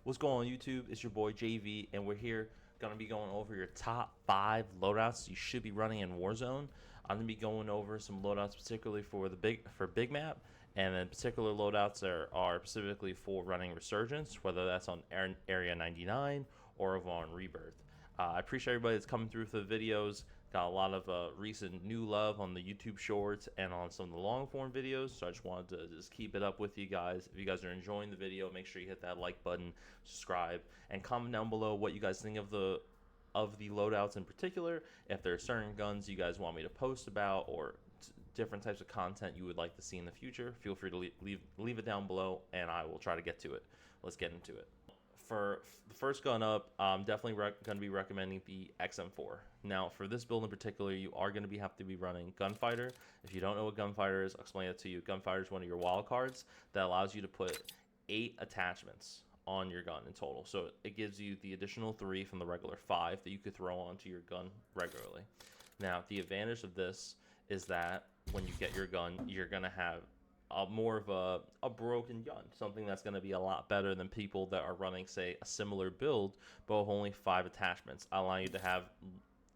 What's going on YouTube? It's your boy JV, and we're here gonna be going over your top 5 loadouts you should be running in Warzone. I'm gonna be going over some loadouts particularly for big map, and then particular loadouts are specifically for running Resurgence, whether that's on Area 99 or over on Rebirth. I appreciate everybody that's coming through for the videos. Got a lot of recent new love on the YouTube shorts and on some of the long form videos, so I just wanted to just keep it up with you guys. If you guys are enjoying the video, make sure you hit that like button, subscribe, and comment down below what you guys think of the loadouts in particular. If there are certain guns you guys want me to post about, or different types of content you would like to see in the future, feel free to leave it down below, and I will try to get to it. Let's get into it. For the first gun up, I'm definitely going to be recommending the XM4. Now, for this build in particular, you are going to have to be running Gunfighter. If you don't know what Gunfighter is, I'll explain it to you. Gunfighter is one of your wild cards that allows you to put 8 attachments on your gun in total. So it gives you the additional 3 from the regular 5 that you could throw onto your gun regularly. Now, the advantage of this is that when you get your gun, you're going to have more of a broken gun, something that's going to be a lot better than people that are running, say, a similar build but with only 5 attachments, allowing you to have,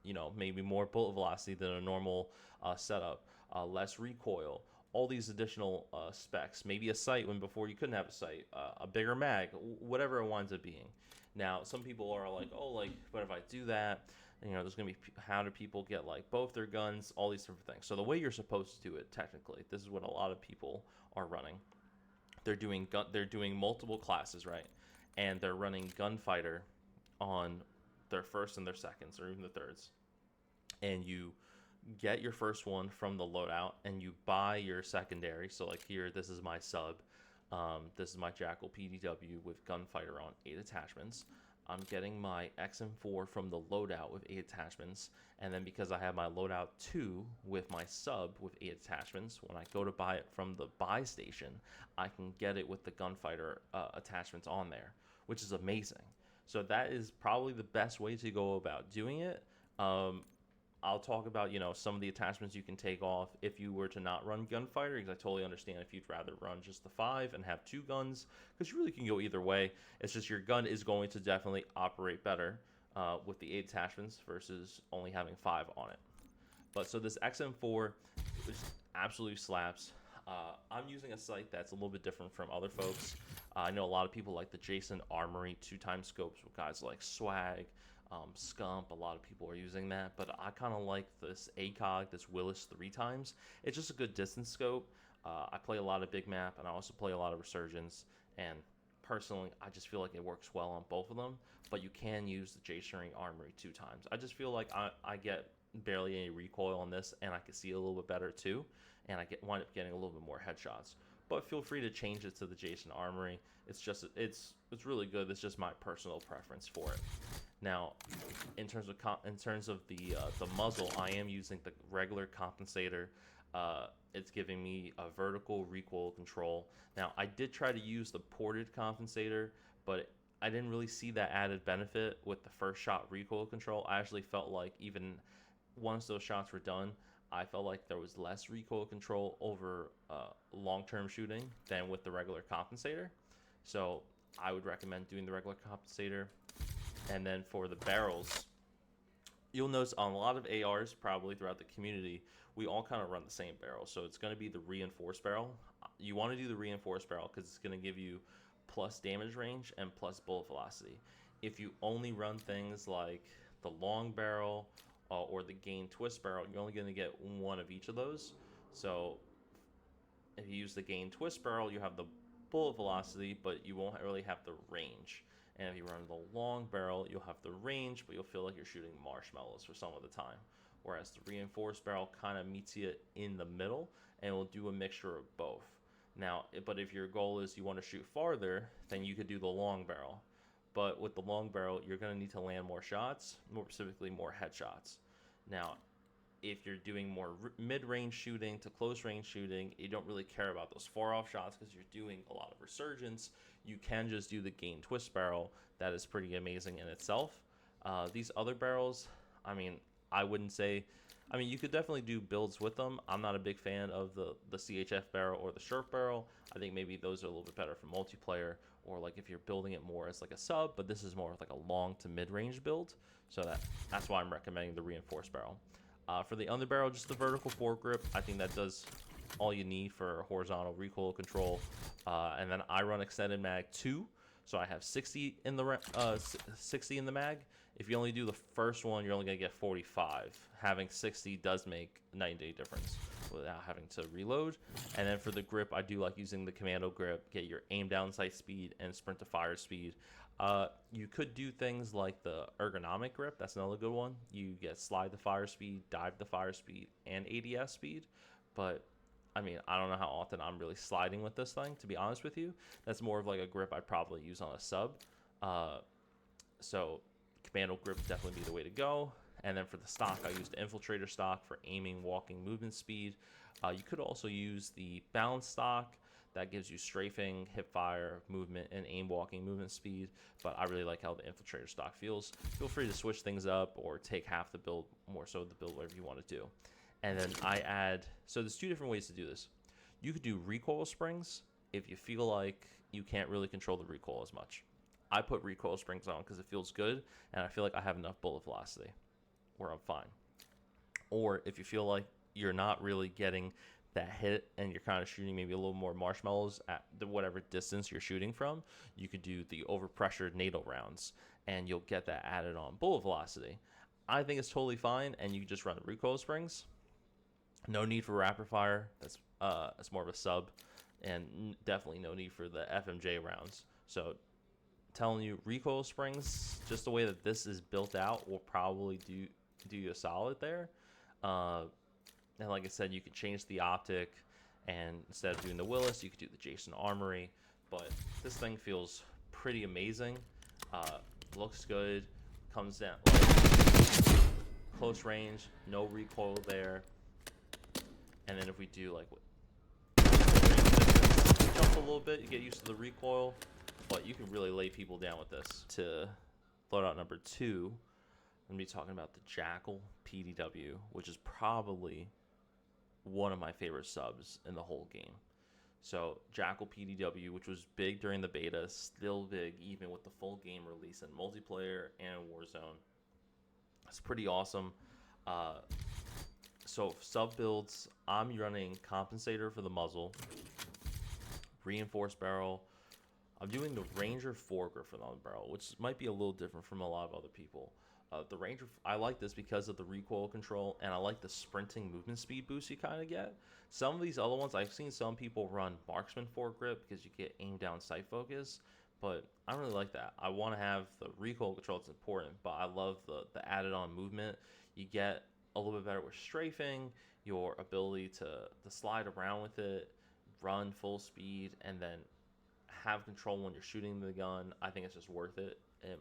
you know, maybe more bullet velocity than a normal setup, less recoil, all these additional specs, maybe a sight when before you couldn't have a sight, a bigger mag, whatever it winds up being. Now, some people are like, oh, like, but if I do that, you know, there's going to be, how do people get like both their guns, all these different things. So the way you're supposed to do it, technically, this is what a lot of people are running. They're doing multiple classes, right? And they're running Gunfighter on their first and their seconds, or even the thirds. And you get your first one from the loadout, and you buy your secondary. So like here, this is my sub. This is my Jackal PDW with Gunfighter on 8 attachments. I'm getting my XM4 from the loadout with 8 attachments, and then because I have my loadout 2 with my sub with 8 attachments, when I go to buy it from the buy station, I can get it with the Gunfighter attachments on there, which is amazing. So that is probably the best way to go about doing it. I'll talk about, you know, some of the attachments you can take off if you were to not run Gunfighter, because I totally understand if you'd rather run just the 5 and have 2 guns, because you really can go either way. It's just your gun is going to definitely operate better with the 8 attachments versus only having 5 on it. But so this XM4 just absolutely slaps. I'm using a sight that's a little bit different from other folks. I know a lot of people like the Jason Armory 2x scopes with guys like Swag, Scump. A lot of people are using that, but I kind of like this ACOG, this Willis 3x. It's just a good distance scope. I play a lot of big map, and I also play a lot of Resurgence, and personally, I just feel like it works well on both of them, but you can use the Jason Armory 2x. I just feel like I get barely any recoil on this, and I can see a little bit better too, and I wind up getting a little bit more headshots. But feel free to change it to the Jason Armory. It's just it's really good. It's just my personal preference for it. Now, in terms of the muzzle, I am using the regular compensator. It's giving me a vertical recoil control. Now, I did try to use the ported compensator, but I didn't really see that added benefit with the first shot recoil control. I actually felt like even once those shots were done, I felt like there was less recoil control over long-term shooting than with the regular compensator. So I would recommend doing the regular compensator. And then for the barrels, you'll notice on a lot of ARs probably throughout the community, we all kind of run the same barrel. So it's going to be the reinforced barrel. You want to do the reinforced barrel because it's going to give you plus damage range and plus bullet velocity. If you only run things like the long barrel or the gain twist barrel, you're only going to get one of each of those. So if you use the gain twist barrel, you have the bullet velocity, but you won't really have the range. And if you run the long barrel, you'll have the range, but you'll feel like you're shooting marshmallows for some of the time. Whereas the reinforced barrel kind of meets you in the middle and will do a mixture of both. Now, but if your goal is you want to shoot farther, then you could do the long barrel. But with the long barrel, you're going to need to land more shots, more specifically more headshots. Now, if you're doing more mid-range shooting to close-range shooting, you don't really care about those far-off shots because you're doing a lot of Resurgence. You can just do the gain twist barrel. That is pretty amazing in itself. These other barrels, I mean, I wouldn't say... I mean, you could definitely do builds with them. I'm not a big fan of the CHF barrel or the Sherp barrel. I think maybe those are a little bit better for multiplayer. or like if you're building it more as like a sub, but this is more of like a long to mid-range build. So that's why I'm recommending the reinforced barrel. For the underbarrel, just the vertical foregrip. I think that does all you need for horizontal recoil control. And then I run extended mag 2, so I have 60 in the 60 in the mag. If you only do the first one, you're only gonna get 45. Having 60 does make a 9-day difference without having to reload. And then for the grip, I do like using the commando grip. Get your aim down sight speed and sprint to fire speed. You could do things like the ergonomic grip. That's another good one. You get slide to fire speed, dive to fire speed, and ADS speed. But I mean, I don't know how often I'm really sliding with this thing, to be honest with you. That's more of like a grip I'd probably use on a sub. So commando grip would definitely be the way to go. And then for the stock, I use the infiltrator stock for aiming, walking, movement speed. You could also use the balance stock. That gives you strafing, hip fire, movement, and aim walking movement speed. But I really like how the infiltrator stock feels. Feel free to switch things up or take half the build, more so the build, whatever you want to do. And then I add, so there's 2 different ways to do this. You could do recoil springs if you feel like you can't really control the recoil as much. I put recoil springs on because it feels good, and I feel like I have enough bullet velocity where I'm fine. Or if you feel like you're not really getting that hit and you're kind of shooting maybe a little more marshmallows at the whatever distance you're shooting from, you could do the overpressured NATO rounds, and you'll get that added on bullet velocity. I think it's totally fine, and you can just run the recoil springs. No need for rapid fire. That's it's more of a sub, and definitely no need for the FMJ rounds. So telling you, recoil springs, just the way that this is built out, will probably do you a solid there. And like I said, you could change the optic, and instead of doing the Willis, you could do the Jason Armory. But this thing feels pretty amazing. Looks good. Comes down like, close range, no recoil there. And then if we do like jump a little bit, you get used to the recoil, but you can really lay people down with this. To loadout number 2, I'm gonna be talking about the Jackal PDW, which is probably one of my favorite subs in the whole game. So Jackal PDW, which was big during the beta, still big even with the full game release in multiplayer and Warzone. It's pretty awesome. So sub builds, I'm running compensator for the muzzle, reinforced barrel. I'm doing the Ranger foregrip for the barrel, which might be a little different from a lot of other people. The Ranger, I like this because of the recoil control, and I like the sprinting movement speed boost you kind of get. Some of these other ones, I've seen some people run marksman foregrip because you get aim down sight focus, but I don't really like that. I want to have the recoil control, it's important, but I love the added on movement. You get a little bit better with strafing, your ability to slide around with it, run full speed, and then have control when you're shooting the gun. I think it's just worth it, in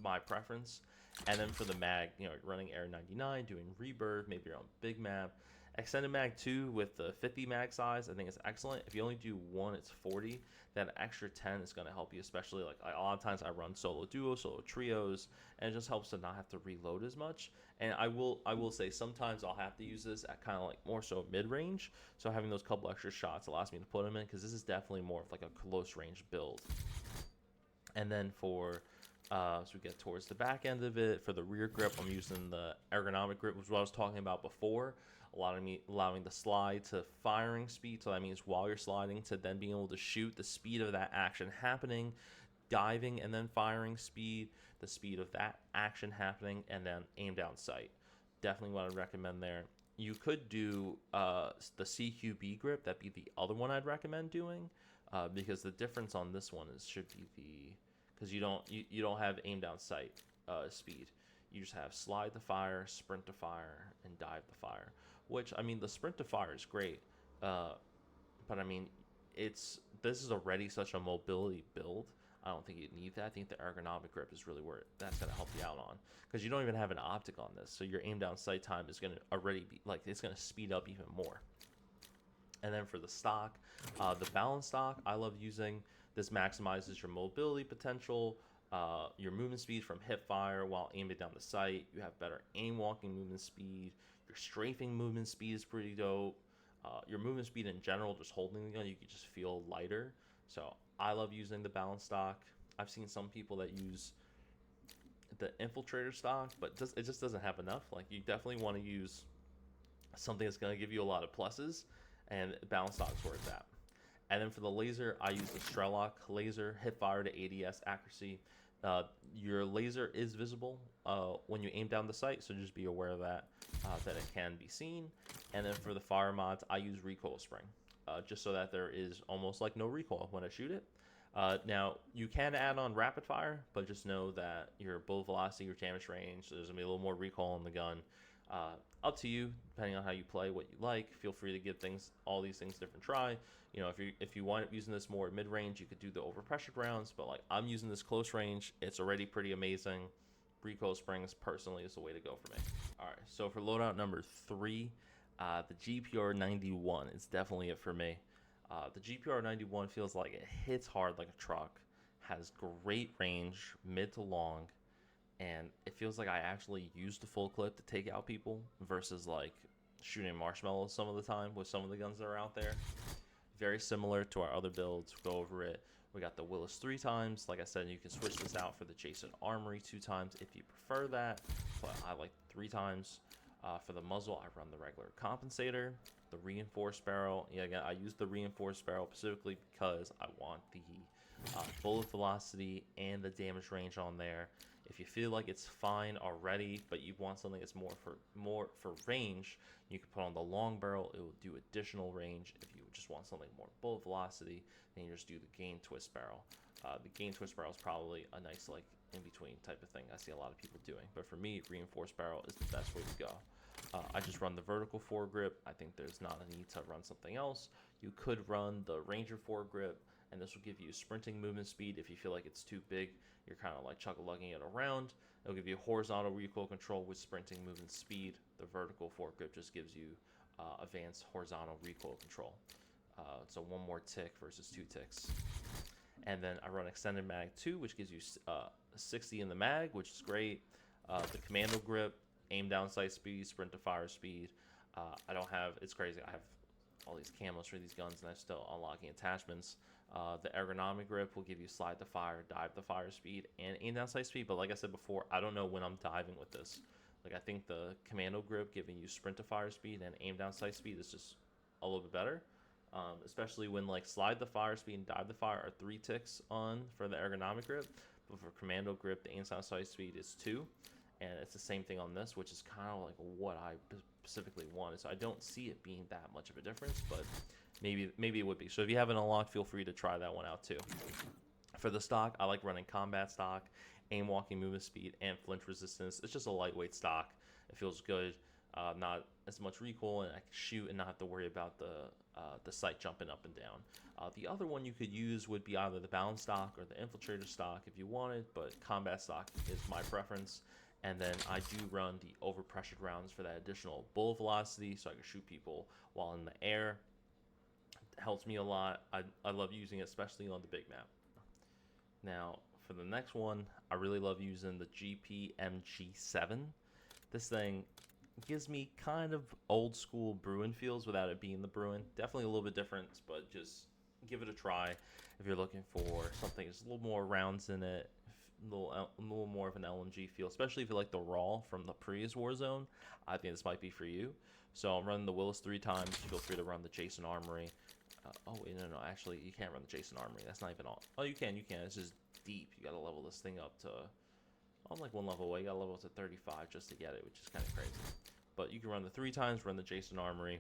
my preference. And then for the mag, you know, running AR99, doing Rebirth, maybe you're on big map. Extended mag 2 with the 50 mag size, I think it's excellent. If you only do 1, it's 40. That extra 10 is going to help you, especially like a lot of times I run solo duos, solo trios, and it just helps to not have to reload as much. And I will say sometimes I'll have to use this at kind of like more so mid-range. So having those couple extra shots allows me to put them in, because this is definitely more of like a close range build. And then for so we get towards the back end of it, for the rear grip, I'm using the ergonomic grip, which is what I was talking about before, allowing the slide to firing speed. So that means while you're sliding to then being able to shoot, the speed of that action happening, diving and then firing speed, the speed of that action happening, and then aim down sight. Definitely what I'd recommend there. You could do the CQB grip. That'd be the other one I'd recommend doing, because the difference on this one should be because you don't have aim down sight speed. You just have slide to fire, sprint to fire, and dive to fire. Which, I mean, the sprint to fire is great, but I mean, this is already such a mobility build. I don't think you need that. I think the ergonomic grip is really where that's going to help you out on, because you don't even have an optic on this, so your aim down sight time is going to already be like, it's going to speed up even more. And then for the stock, the balance stock, I love using. This maximizes your mobility potential, your movement speed from hip fire while aiming down the sight. You have better aim walking movement speed. Your strafing movement speed is pretty dope. Your movement speed in general, just holding the gun, you can just feel lighter. So I love using the balanced stock. I've seen some people that use the infiltrator stock, but it just doesn't have enough. Like, you definitely want to use something that's going to give you a lot of pluses, and balanced stock's worth that. And then for the laser, I use the Strelok laser, hip fire to ADS accuracy. Your laser is visible when you aim down the sight, so just be aware of that, that it can be seen. And then for the fire mods, I use recoil spring, just so that there is almost like no recoil when I shoot it. Now, you can add on rapid fire, but just know that your bullet velocity, your damage range, there's going to be a little more recoil in the gun. Up to you, depending on how you play, what you like. Feel free to give all these things a different try. You know, if you wind up using this more mid range, you could do the overpressured rounds. But like, I'm using this close range, it's already pretty amazing. Recoil springs personally is the way to go for me. All right, so for loadout number 3, the GPR91 is definitely it for me. The GPR91 feels like it hits hard like a truck, has great range, mid to long, and it feels like I actually use the full clip to take out people versus like shooting marshmallows some of the time with some of the guns that are out there. Very similar to our other builds. We'll go over it. We got the Willis 3 times. Like I said, you can switch this out for the Jason Armory 2 times if you prefer that, but I like 3 times. For the muzzle, I run the regular compensator, the reinforced barrel. Yeah, again, I use the reinforced barrel specifically because I want the bullet velocity and the damage range on there. If you feel like it's fine already, but you want something that's more for range, you can put on the long barrel. It will do additional range. If you just want something more bullet velocity, then you just do the gain twist barrel. The gain twist barrel is probably a nice like in between type of thing I see a lot of people doing, but for me, reinforced barrel is the best way to go. I just run the vertical foregrip. I think there's not a need to run something else. You could run the Ranger foregrip, and this will give you sprinting movement speed. If you feel like it's too big, you're kind of like chuck-a-lugging it around. It'll give you horizontal recoil control with sprinting movement speed. The vertical foregrip just gives you advanced horizontal recoil control. So 1 more tick versus 2 ticks. And then I run extended mag 2, which gives you 60 in the mag, which is great. The commando grip, aim down sight speed, sprint to fire speed. I don't have, it's crazy, I have all these camos for these guns and I'm still unlocking attachments. The ergonomic grip will give you slide to fire, dive to fire speed, and aim down sight speed. But like I said before, I don't know when I'm diving with this. Like, I think the commando grip giving you sprint to fire speed and aim down sight speed is just a little bit better. Especially when like slide the fire speed and dive the fire are 3 ticks on for the ergonomic grip, but for commando grip the aim down sight speed is 2, and it's the same thing on this, which is kind of like what I specifically wanted. So I don't see it being that much of a difference, but maybe it would be. So if you haven't unlocked, feel free to try that one out too. For the stock, I like running combat stock, aim walking movement speed, and flinch resistance. It's just a lightweight stock. It feels good. Not as much recoil, and I can shoot and not have to worry about the sight jumping up and down. The other one you could use would be either the balance stock or the infiltrator stock if you wanted, but combat stock is my preference. And then I do run the overpressured rounds for that additional bullet velocity, so I can shoot people while in the air. It helps me a lot. I love using it, especially on the big map. Now, for the next one, I really love using the GPMG7. This thing gives me kind of old school Bruin feels without it being the Bruin. Definitely a little bit different, but just give it a try if you're looking for something that's a little more rounds in it, a little more of an LMG feel, especially if you like the raw from the previous Warzone. I think this might be for you. So I'm running the Willis 3 times. Feel free to run the Jason Armory. Oh wait, no, actually you can't run the Jason Armory. That's not even all. Oh, you can. It's just deep. You gotta level this thing up to, I'm like 1 level away. You gotta level up to 35 just to get it, which is kind of crazy. But you can run the 3 times, run the Jason Armory.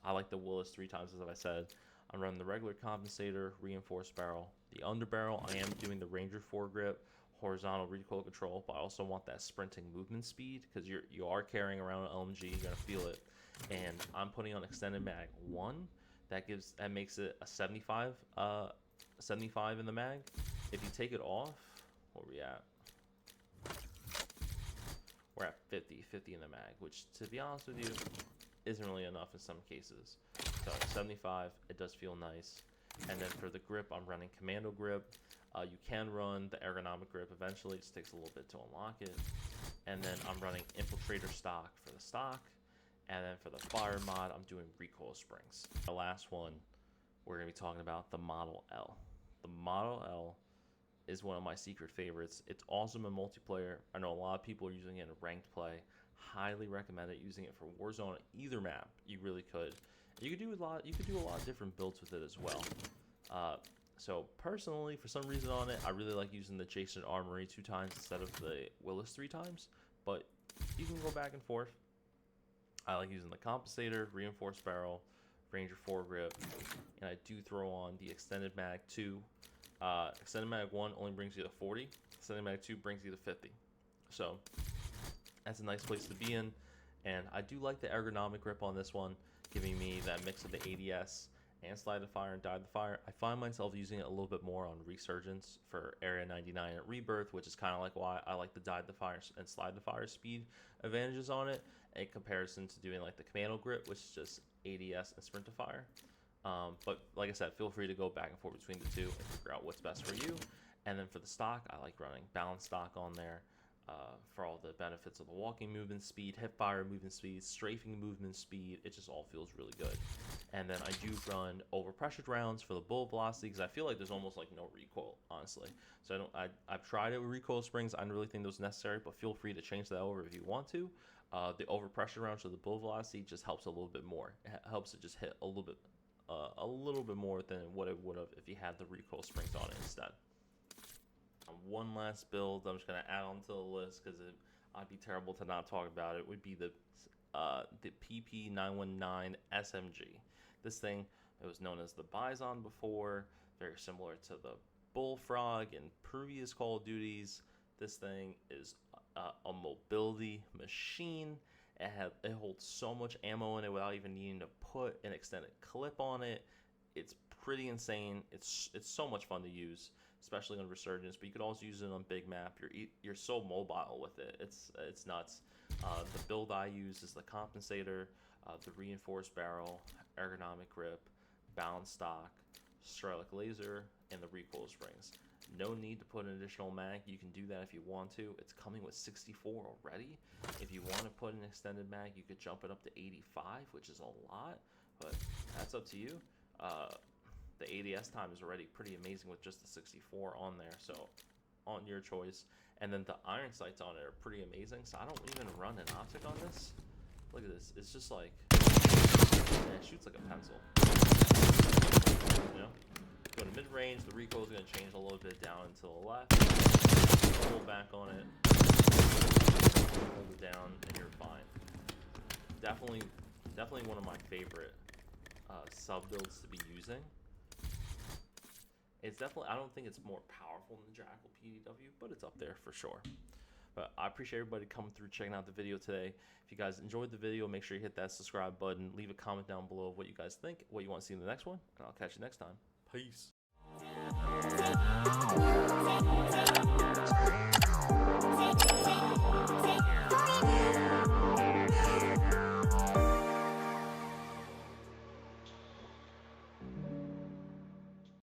I like the Willis 3 times, as I said. I'm running the regular compensator, reinforced barrel. The underbarrel, I am doing the Ranger foregrip, horizontal recoil control, but I also want that sprinting movement speed because you are carrying around an LMG, you're gonna feel it. And I'm putting on extended mag 1. That makes it a 75 in the mag. If you take it off, where we at? We're at 50 in the mag, which to be honest with you isn't really enough in some cases. So 75, it does feel nice. And then for the grip, I'm running commando grip. You can run the ergonomic grip eventually. It just takes a little bit to unlock it. And then I'm running infiltrator stock for the stock. And then for the fire mod, I'm doing recoil springs. The last one, we're going to be talking about the Model L. the Model L is one of my secret favorites. It's awesome in multiplayer. I know a lot of people are using it in ranked play. Highly recommend it. Using it for Warzone, either map, you really could. You could do a lot. You could do a lot of different builds with it as well. So personally, for some reason on it, I really like using the Jason Armory 2 times instead of the Willis 3 times. But you can go back and forth. I like using the compensator, reinforced barrel, Ranger foregrip, and I do throw on the extended mag 2. Extended mag 1 only brings you to 40. Extended mag 2 brings you to 50. So that's a nice place to be in. And I do like the ergonomic grip on this one, giving me that mix of the ADS and slide the fire and dive the fire. I find myself using it a little bit more on Resurgence for Area 99 at Rebirth, which is kind of like why I like the dive the fire and slide the fire speed advantages on it in comparison to doing like the commando grip, which is just ADS and sprint to fire. But like I said, feel free to go back and forth between the two and figure out what's best for you. And then for the stock, I like running balanced stock on there for all the benefits of the walking movement speed, hip fire movement speed, strafing movement speed. It just all feels really good. And then I do run overpressured rounds for the bullet velocity because I feel like there's almost like no recoil, honestly. So I've tried it with recoil springs. I don't really think those necessary, but feel free to change that over if you want to. The overpressure rounds for the bullet velocity just helps a little bit more. It helps it just hit a little bit more than what it would have if you had the recoil springs on it instead. One last build I'm just going to add on to the list because I'd be terrible to not talk about it, would be the PP919 SMG. This thing, it was known as the Bison before, very similar to the Bullfrog in previous Call of Duties. This thing is a mobility machine. It holds so much ammo in it without even needing to put an extended clip on it. It's pretty insane. It's so much fun to use, especially on Resurgence. But you could also use it on big map. You're so mobile with it. It's nuts. The build I use is the compensator, the reinforced barrel, ergonomic grip, balanced stock, Strelic laser, and the recoil springs. No need to put an additional mag. You can do that if you want to. It's coming with 64 already. If you want to put an extended mag, you could jump it up to 85, which is a lot, but that's up to you. The ADS time is already pretty amazing with just the 64 on there, so on your choice. And then the iron sights on it are pretty amazing, so I don't even run an optic on this. Look at this. It's just like, man, it shoots like a pencil. You know? Go to mid-range, the recoil is going to change a little bit down and to the left. Pull back on it, hold it down, and you're fine. Definitely one of my favorite sub builds to be using. It's definitely, I don't think it's more powerful than the Jackal PDW, but it's up there for sure. But I appreciate everybody coming through, checking out the video today. If you guys enjoyed the video, make sure you hit that subscribe button. Leave a comment down below of what you guys think, what you want to see in the next one, and I'll catch you next time. Peace.